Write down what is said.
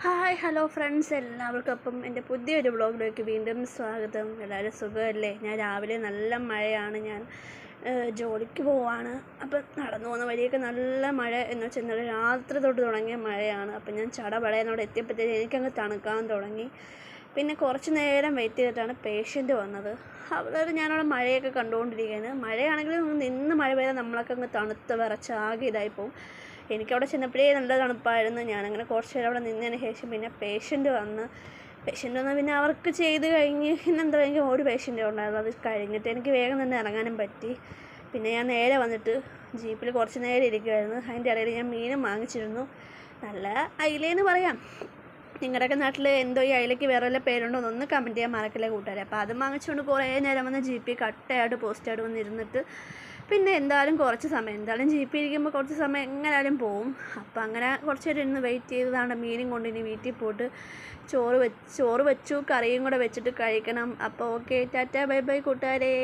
Hi hello friends, എല്ലാവർക്കും എൻ്റെ പുതിയൊരു വ്ളോഗിലേക്ക് വീണ്ടും സ്വാഗതം. എല്ലാവരും സുഖമല്ലേ? ഞാൻ രാവിലെ നല്ല മഴയാണ്, ഞാൻ ജോലിക്ക് പോവാണ്. അപ്പം നടന്നു പോകുന്ന വഴിയൊക്കെ നല്ല മഴ എന്ന് വെച്ചാൽ ഇന്നലെ രാത്രി തൊട്ട് തുടങ്ങിയ മഴയാണ്. അപ്പം ഞാൻ ചടപടയെന്നോട് എത്തിയപ്പോഴത്തേക്ക് എനിക്കങ്ങ് തണുക്കാൻ തുടങ്ങി. പിന്നെ കുറച്ച് നേരം വെയിറ്റ് ചെയ്തിട്ടാണ് പേഷ്യൻ്റ് വന്നത്. അവിടെ ഞാനവിടെ മഴയൊക്കെ കണ്ടുകൊണ്ടിരിക്കുകയാണ്. മഴയാണെങ്കിലും നിന്ന് മഴ പെയ്താൽ നമ്മളൊക്കെ അങ്ങ് തണുത്ത് വിറച്ച് ആകെ ഇതായിപ്പോവും. എനിക്കവിടെ ചെന്നപ്പോഴേ നല്ല തണുപ്പായിരുന്നു. ഞാനങ്ങനെ കുറച്ച് നേരം അവിടെ നിന്നതിന് ശേഷം പിന്നെ പേഷ്യൻ്റ് വന്ന് പിന്നെ അവർക്ക് ചെയ്ത് കഴിഞ്ഞ് പിന്നെന്താ, എനിക്ക് ഒരു പേഷ്യൻ്റ് ഉണ്ടായിരുന്നു. അത് കഴിഞ്ഞിട്ട് എനിക്ക് വേഗം തന്നെ ഇറങ്ങാനും പറ്റി. പിന്നെ ഞാൻ നേരെ വന്നിട്ട് ജീപ്പിൽ കുറച്ച് നേരം ഇരിക്കുമായിരുന്നു. അതിൻ്റെ ഇടയിൽ ഞാൻ മീനും വാങ്ങിച്ചിരുന്നു. നല്ല അയിലേന്ന് പറയാം. നിങ്ങളുടെയൊക്കെ നാട്ടിൽ എന്തോ ഈ അയിലയ്ക്ക് വേറെ വല്ല പേരുണ്ടോ എന്നൊന്ന് കമൻറ്റ് ചെയ്യാൻ മറക്കില്ല കൂട്ടുകാരെ. അപ്പോൾ അത് വാങ്ങിച്ചുകൊണ്ട് കുറേ നേരം വന്ന് ജീപ്പിൽ കട്ടയായിട്ട് പോസ്റ്റായിട്ട് വന്നിരുന്നിട്ട് പിന്നെ എന്തായാലും കുറച്ച് സമയം എന്തായാലും ജീപ്പിൽ ഇരിക്കുമ്പോൾ കുറച്ച് സമയം എങ്ങനെയാലും പോവും. അപ്പോൾ അങ്ങനെ കുറച്ച് നേരം ഇരുന്ന് വെയിറ്റ് ചെയ്തതാണ്. മീനും കൊണ്ട് ഇനി വീട്ടിൽ പോയിട്ട് ചോറ് വെച്ചു, കറിയും കൂടെ വെച്ചിട്ട് കഴിക്കണം. അപ്പോൾ ഓക്കെ, ടാറ്റാ ബൈ ബൈ കൂട്ടുകാരേ.